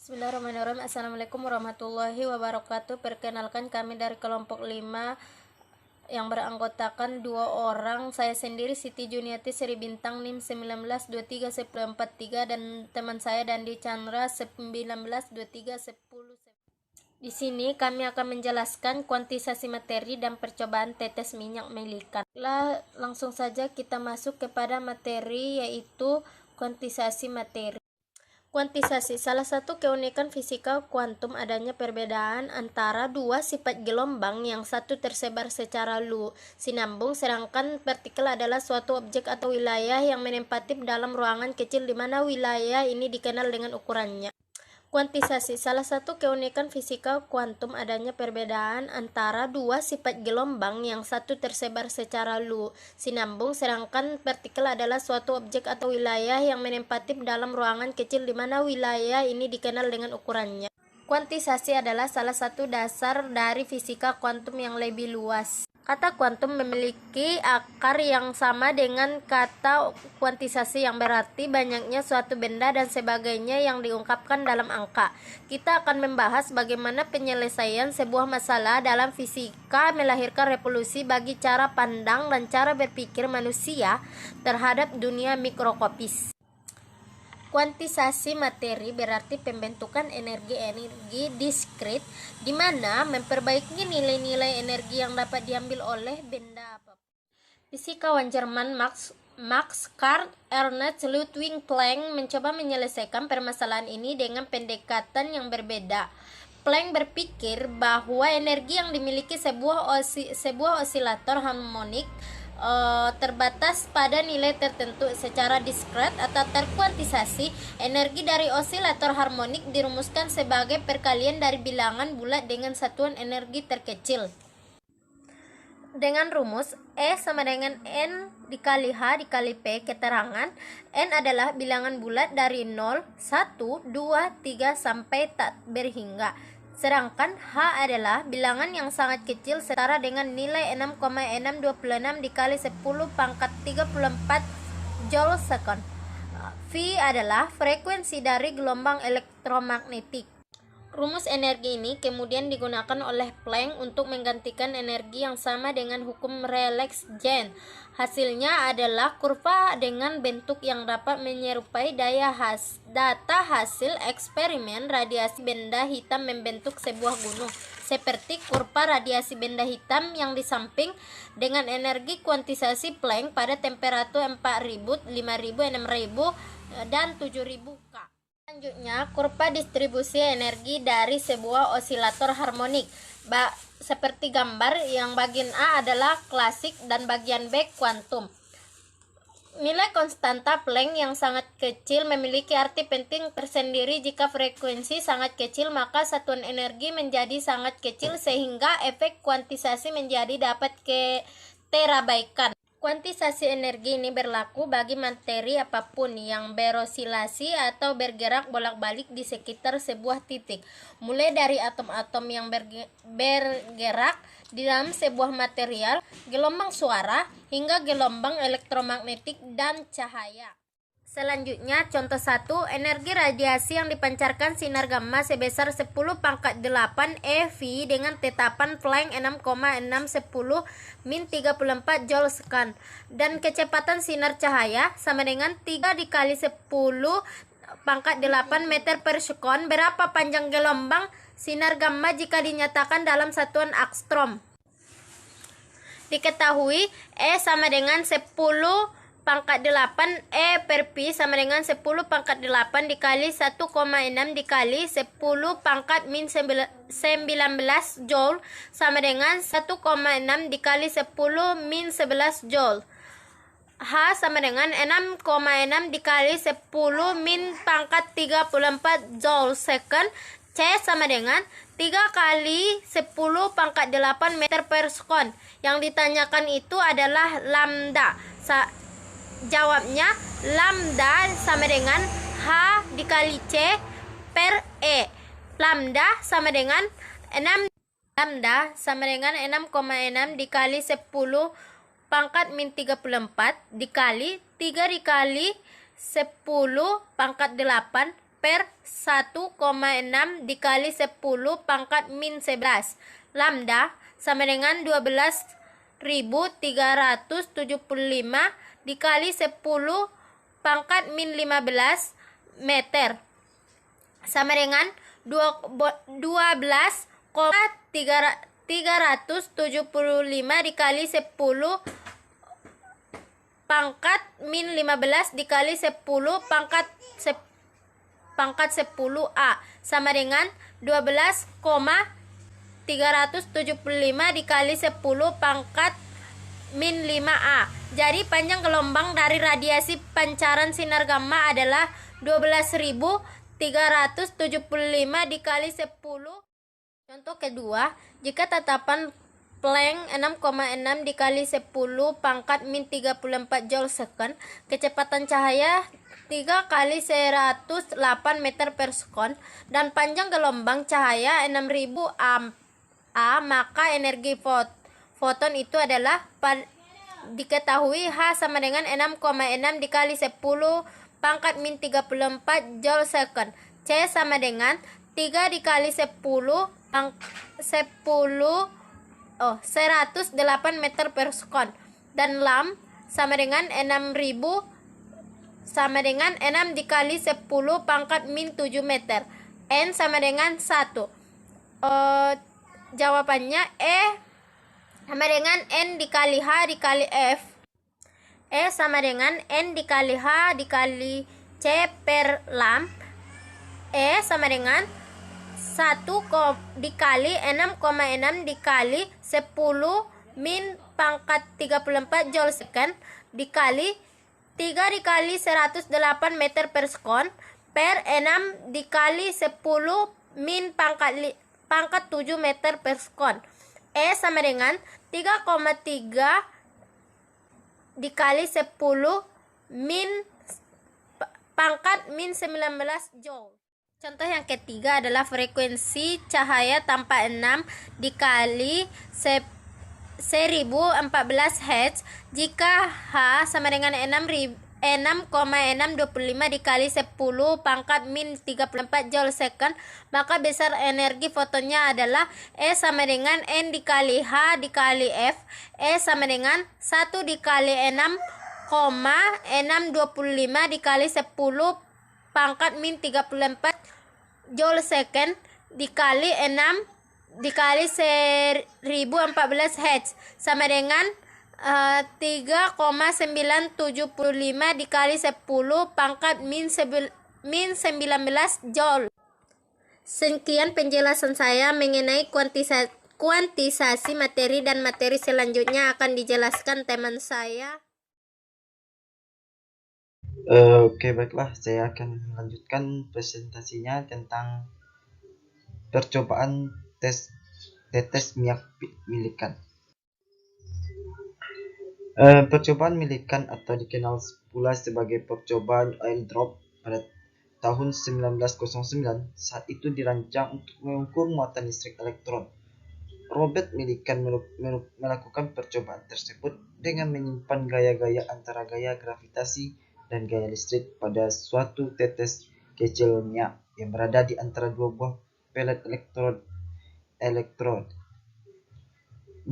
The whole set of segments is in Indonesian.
Bismillahirrahmanirrahim. Assalamualaikum warahmatullahi wabarakatuh. Perkenalkan, kami dari kelompok 5 yang beranggotakan 2 orang. Saya sendiri Siti Juniati Sri Bintang NIM 19231043 dan teman saya Dandi Chandra 192310. Di sini kami akan menjelaskan kuantisasi materi dan percobaan tetes minyak melikat. Langsung saja kita masuk kepada materi, yaitu kuantisasi materi. Kuantisasi, salah satu keunikan fisika kuantum adanya perbedaan antara dua sifat gelombang yang satu tersebar secara sinambung, sedangkan partikel adalah suatu objek atau wilayah yang menempati dalam ruangan kecil di mana wilayah ini dikenal dengan ukurannya. Kuantisasi, salah satu keunikan fisika kuantum adanya perbedaan antara dua sifat gelombang yang satu tersebar secara sinambung, sedangkan partikel adalah suatu objek atau wilayah yang menempati dalam ruangan kecil di mana wilayah ini dikenal dengan ukurannya. Kuantisasi adalah salah satu dasar dari fisika kuantum yang lebih luas. Kata kuantum memiliki akar yang sama dengan kata kuantisasi, yang berarti banyaknya suatu benda dan sebagainya yang diungkapkan dalam angka. Kita akan membahas bagaimana penyelesaian sebuah masalah dalam fisika melahirkan revolusi bagi cara pandang dan cara berpikir manusia terhadap dunia mikroskopis. Kuantisasi materi berarti pembentukan energi-energi diskrit, di mana memperbaiki nilai-nilai energi yang dapat diambil oleh benda apapun. Fisikawan Jerman Max Kant Ernst Ludwig Planck mencoba menyelesaikan permasalahan ini dengan pendekatan yang berbeda. Planck berpikir bahwa energi yang dimiliki sebuah osilator harmonik terbatas pada nilai tertentu secara diskret atau terkuantisasi. Energi dari osilator harmonik dirumuskan sebagai perkalian dari bilangan bulat dengan satuan energi terkecil. Dengan rumus E sama dengan N dikali H dikali P, keterangan N adalah bilangan bulat dari 0, 1, 2, 3 sampai tak berhingga. Sedangkan H adalah bilangan yang sangat kecil setara dengan nilai 6,626 dikali 10 pangkat 34 Joule second. V adalah frekuensi dari gelombang elektromagnetik. Rumus energi ini kemudian digunakan oleh Planck untuk menggantikan energi yang sama dengan hukum Rayleigh-Jeans. Hasilnya adalah kurva dengan bentuk yang dapat menyerupai data hasil eksperimen radiasi benda hitam membentuk sebuah gunung, seperti kurva radiasi benda hitam yang di samping dengan energi kuantisasi Planck pada temperatur 4000, 5000, 6000, dan 7000 K. Selanjutnya, kurva distribusi energi dari sebuah osilator harmonik. Seperti gambar, yang bagian A adalah klasik dan bagian B kuantum. Nilai konstanta Planck yang sangat kecil memiliki arti penting tersendiri. Jika frekuensi sangat kecil, maka satuan energi menjadi sangat kecil sehingga efek kuantisasi menjadi dapat terabaikan. Kuantisasi energi ini berlaku bagi materi apapun yang berosilasi atau bergerak bolak-balik di sekitar sebuah titik, mulai dari atom-atom yang bergerak di dalam sebuah material, gelombang suara, hingga gelombang elektromagnetik dan cahaya. Selanjutnya, contoh 1, energi radiasi yang dipancarkan sinar gamma sebesar 10 pangkat 8 eV dengan tetapan Planck 6,610 min 34 Joule second, dan kecepatan sinar cahaya sama dengan 3 dikali 10 pangkat 8 meter per sekon. Berapa panjang gelombang sinar gamma jika dinyatakan dalam satuan angstrom? Diketahui E sama dengan 10 pangkat 8 E per Pi sama dengan 10 pangkat 8 dikali 1,6 dikali 10 pangkat min 19 Joule sama dengan 1,6 dikali 10 min 11 Joule. H sama dengan 6,6 dikali 10 min pangkat 34 Joule second. C sama dengan 3 kali 10 pangkat 8 meter per sekon. Yang ditanyakan itu adalah lambda. Jawabnya lambda sama dengan H dikali C per E. Lambda sama dengan 6 dikali 10 pangkat min 34 dikali 3 dikali 10 pangkat 8 per 1,6 dikali 10 pangkat min 11. Lambda sama dengan 12.375 dikali 10 pangkat min 15 meter. Sama dengan 12,375 dikali 10 pangkat min 15 dikali 10 pangkat 10A sama dengan 12,375 dikali 10 pangkat min 5A. Jadi panjang gelombang dari radiasi pancaran sinar gamma adalah 12.375 dikali 10. Contoh kedua, jika tatapan Planck 6,6 dikali 10 pangkat min 34 joule second, kecepatan cahaya 3 kali 108 meter per sekon, dan panjang gelombang cahaya 6000 A, maka energi foton itu adalah diketahui H sama dengan 6,6 dikali 10 pangkat min 34 joule second. C sama dengan 3 dikali 108 meter per sekon, dan lam sama dengan 6000 sama dengan 6 dikali 10 pangkat min 7 meter. N sama dengan 1. Jawabannya E sama dengan N dikali H dikali F. E sama dengan N dikali H dikali C per lam. E sama dengan 1 dikali 6,6 dikali 10 min pangkat 34 joule second dikali 3 dikali 108 meter per sekon per 6 dikali 10 min pangkat 7 meter per sekon. E sama dengan 3,3 dikali 10 min pangkat min 19 joule. Contoh yang ketiga adalah frekuensi cahaya tanpa 6 dikali 1014 Hz jika H sama dengan 6,625 dikali 10 pangkat min 34 joule second, maka besar energi fotonnya adalah E sama dengan N dikali H dikali F. E sama dengan 1 dikali 6,625 dikali 10 pangkat min 34 joule second dikali 6 dikali 1014 Hz sama dengan 3,975 dikali 10 pangkat min 19 joule. Sekian penjelasan saya mengenai kuantisasi materi, dan materi selanjutnya akan dijelaskan teman saya. Oke, baiklah, saya akan melanjutkan presentasinya tentang percobaan tetes minyak milikan. Percobaan milikan atau dikenal pula sebagai percobaan oil drop pada tahun 1909 saat itu dirancang untuk mengukur muatan listrik elektron. Robert Millikan melakukan percobaan tersebut dengan menyimpan gaya-gaya antara gaya gravitasi dan gaya listrik pada suatu tetes kecil minyak yang berada di antara dua buah pelet elektrod.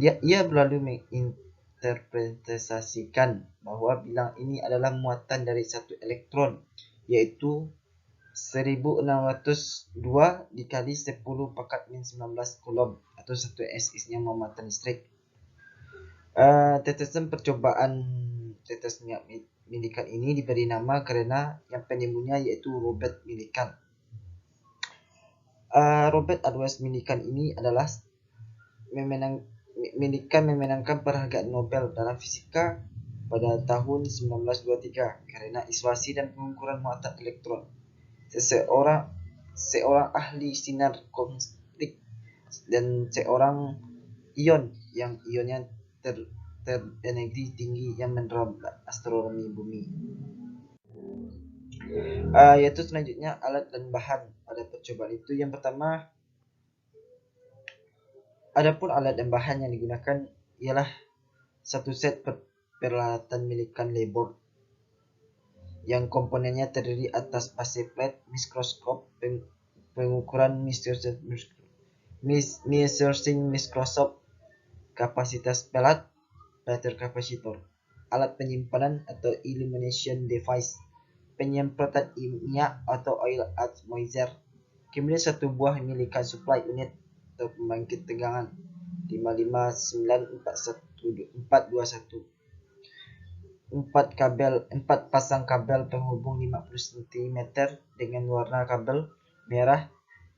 Ia berlalu menginterpretasikan bahwa bilang ini adalah muatan dari satu elektron, yaitu 1602 dikali 10 pangkat min 19 coulomb atau 1 SI-nya muatan listrik. Tetesan percobaan tetes minyak milikan ini diberi nama karena yang penyemunya yaitu Robert Millikan. Robert Edward Millikan ini adalah Millikan memenangkan penghargaan Nobel dalam fisika pada tahun 1923 karena isolasi dan pengukuran muatan elektron. Seorang ahli sinar kosmik dan seorang ion yang ionnya terenergi tinggi yang menerap astronomi bumi. Yaitu selanjutnya alat dan bahan pada percobaan itu. Yang pertama, adapun alat dan bahan yang digunakan ialah satu set peralatan milikan labor, yang komponennya terdiri atas base plate, mikroskop, pengukuran measuring mikroskop, kapasitas pelat, filter kapasitor, alat penyimpanan atau illumination device, penyemprotan minyak atau oil atomizer, kemudian satu buah milikan supply unit atau pembangkit tegangan 55941 4 pasang kabel penghubung 50 cm dengan warna kabel merah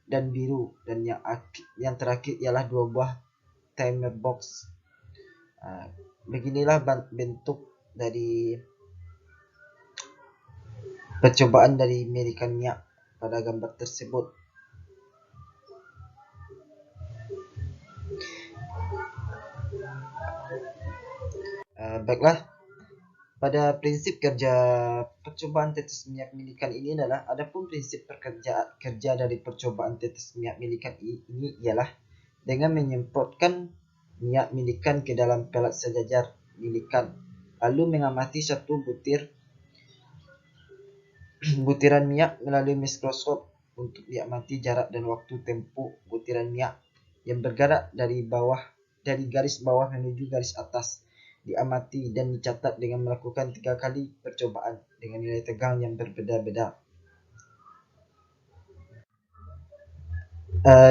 dan biru, dan yang terakhir ialah 2 buah timer box. Beginilah bentuk dari percobaan dari milikan minyak pada gambar tersebut. Baiklah, pada prinsip kerja percobaan tetes minyak milikan ini adalah, adapun prinsip kerja dari percobaan tetes minyak milikan ini ialah dengan menyemprotkan minyak milikan ke dalam pelat sejajar milikan, lalu mengamati satu butiran minyak melalui mikroskop untuk diamati jarak dan waktu tempuh butiran minyak yang bergerak dari garis bawah menuju garis atas diamati dan dicatat dengan melakukan 3 kali percobaan dengan nilai tegang yang berbeda-beda.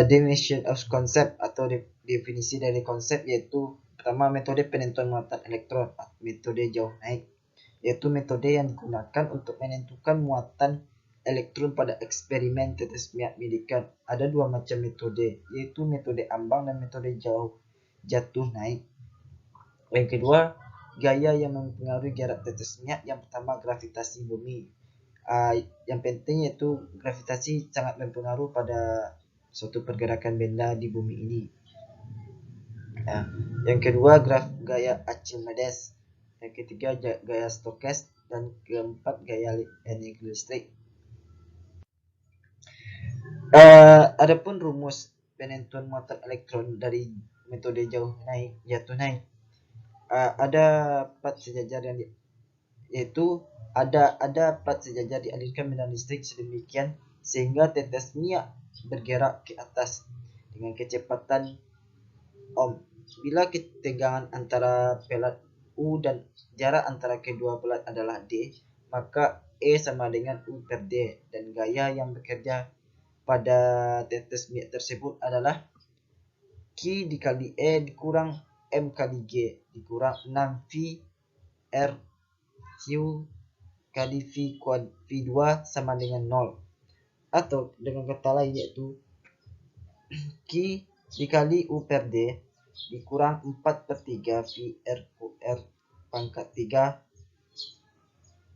Definition of concept atau definisi dari konsep yaitu, pertama, metode penentuan muatan elektron, metode jauh naik, yaitu metode yang digunakan untuk menentukan muatan elektron pada eksperimen tetes minyak milikan. Ada 2 macam metode, yaitu metode ambang dan metode jatuh naik. Yang kedua, gaya yang mempengaruhi jarak tetes minyak. Yang pertama, gravitasi bumi. Yang penting yaitu gravitasi sangat mempengaruhi pada suatu pergerakan benda di bumi ini. Yang kedua, gaya Archimedes. Yang ketiga, gaya Stokes, dan keempat, gaya Listrik. Adapun rumus penentuan muatan elektron dari metode jatuh naik, ada plat sejajar yang yaitu ada plat sejajar dialirkan medan listrik sedemikian sehingga tetes minyak bergerak ke atas dengan kecepatan ohm. Bila ketegangan antara pelat U dan jarak antara kedua pelat adalah D, maka E sama dengan U per D, dan gaya yang bekerja pada tetes minyak tersebut adalah Q dikali E dikurang M kali G dikurang 6 V R Q kali V2 sama dengan 0. Atau dengan kata lain yaitu Q dikali U per D dikurang 4/3 V R pangkat 3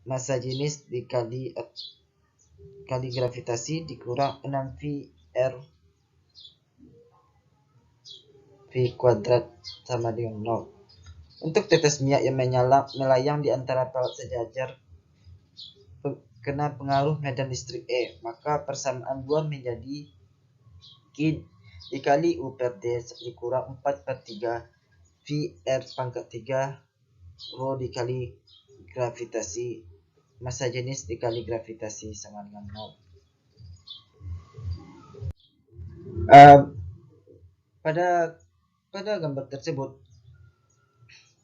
massa jenis dikali gravitasi dikurang 6 V R V kuadrat sama dengan 0. Untuk tetes minyak yang melayang di antara pelat sejajar kena pengaruh medan listrik E, maka persamaan buah menjadi Q dikali U per D dikurang 4/3 V R pangkat 3 Rho dikali gravitasi massa jenis dikali gravitasi sama dengan 0. Pada gambar tersebut,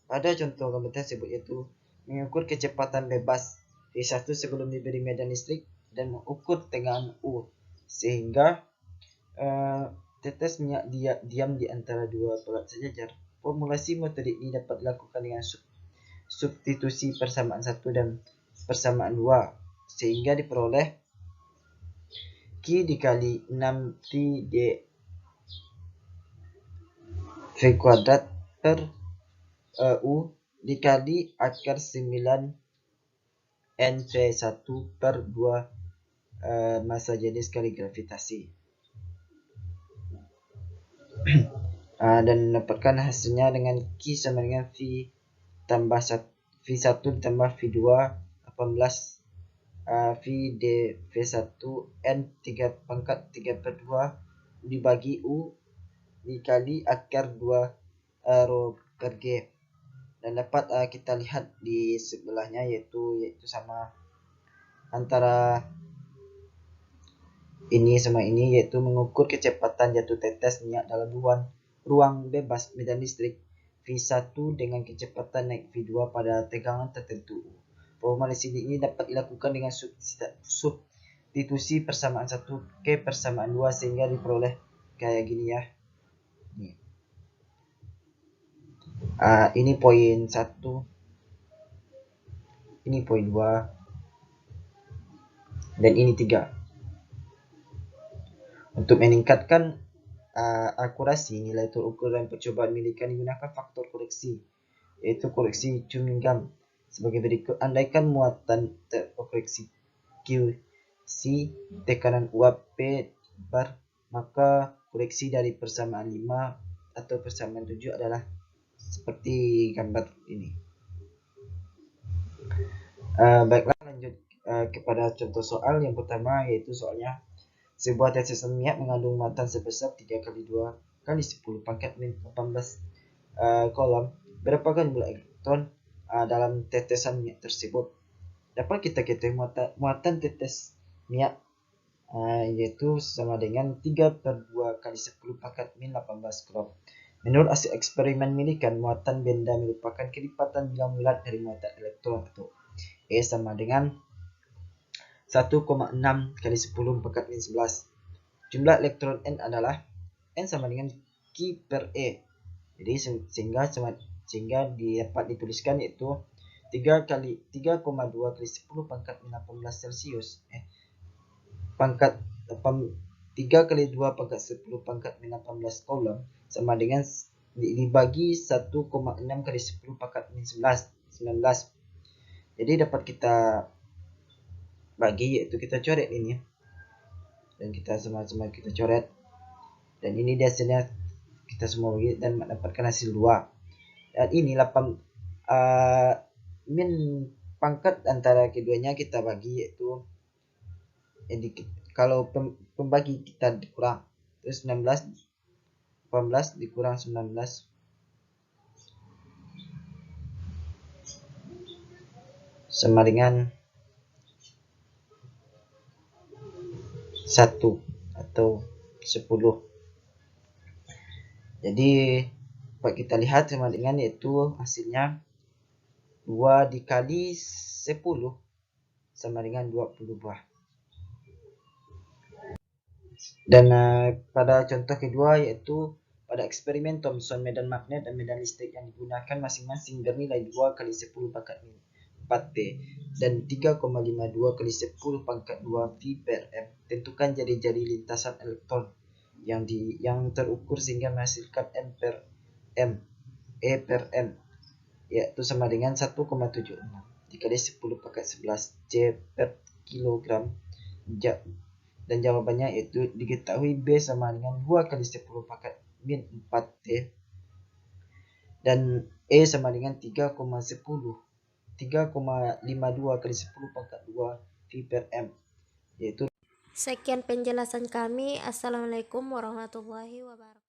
pada contoh gambar tersebut yaitu mengukur kecepatan bebas V1 sebelum diberi medan listrik dan mengukur tegangan U sehingga tetes minyak diam di antara 2 pelat sejajar. Formulasi metode ini dapat dilakukan dengan substitusi persamaan 1 dan persamaan 2 sehingga diperoleh Q dikali 6T D V kuadrat per U dikali akar 9 NV1 per 2 massa jenis kali gravitasi. Dan mendapatkan hasilnya dengan Q sama dengan V tambah V1 ditambah V2 18 V D V1 N 3 pangkat 3/2 dibagi U dikali akar 2 Rho per G, dan dapat kita lihat di sebelahnya yaitu sama antara ini sama ini, yaitu mengukur kecepatan jatuh tetes minyak dalam ruang bebas medan listrik V1 dengan kecepatan naik V2 pada tegangan tertentu. Formula sini ini dapat dilakukan dengan substitusi persamaan 1 ke persamaan 2 sehingga diperoleh kayak gini ya. Ini poin 1, ini poin 2, dan ini 3. Untuk meningkatkan akurasi nilai terukur dan percobaan milikan digunakan faktor koreksi, yaitu koreksi Cunningham sebagai berikut. Andaikan muatan terkoreksi QC tekanan uap P bar, maka koreksi dari persamaan 5 atau persamaan 7 adalah seperti gambar ini. Baiklah, lanjut kepada contoh soal yang pertama, yaitu soalnya sebuah tetesan minyak mengandung muatan sebesar 3 kali 2 kali 10 pangkat min 18 kolom. Berapakah jumlah elektron dalam tetesan minyak tersebut? Dapat kita ketahui muatan tetes minyak yaitu sama dengan 3/2 kali 10 pangkat min 18 kolom. Menurut hasil eksperimen milikan, muatan benda merupakan kelipatan bilang bulat dari muatan elektron, atau E sama dengan 1,6 kali 10 pangkat min 11. Jumlah elektron N adalah N sama dengan Q per E. Jadi sehingga dapat dituliskan yaitu 3,2 kali 10 pangkat min 18 Celsius. 3 kali 2 pangkat 10 pangkat min 18 Coulomb sama dengan dibagi 1,6 kali 10 pangkat min 19. Jadi dapat kita bagi, yaitu kita coret ini dan kita sama-sama kita coret, dan ini hasilnya kita semua bagi dan mendapatkan hasil 2. Dan ini 8 min pangkat antara keduanya kita bagi, yaitu kalau pembagi kita dikurang, terus 18 dikurang 19 sama dengan 1 atau 10. Jadi dapat kita lihat sama dengan yaitu hasilnya 2 dikali 10 sama dengan 20 buah. Dan pada contoh kedua, yaitu pada eksperimen Thomson, medan magnet dan medan listrik yang digunakan masing-masing bernilai 2 kali 10 pangkat min 4 T dan 3,52 kali 10 pangkat 2 V per M. Tentukan jari-jari lintasan elektron yang terukur sehingga menghasilkan N per M, E per M, yaitu sama dengan 1,76 dikali 10 pangkat 11 J per kilogram. Dan jawabannya yaitu diketahui B sama dengan 2 kali 10 pangkat min 4 T dan E sama dengan 3,52 kali 10 pangkat 2 V per M, yaitu. Sekian penjelasan kami. Assalamualaikum warahmatullahi wabarakatuh.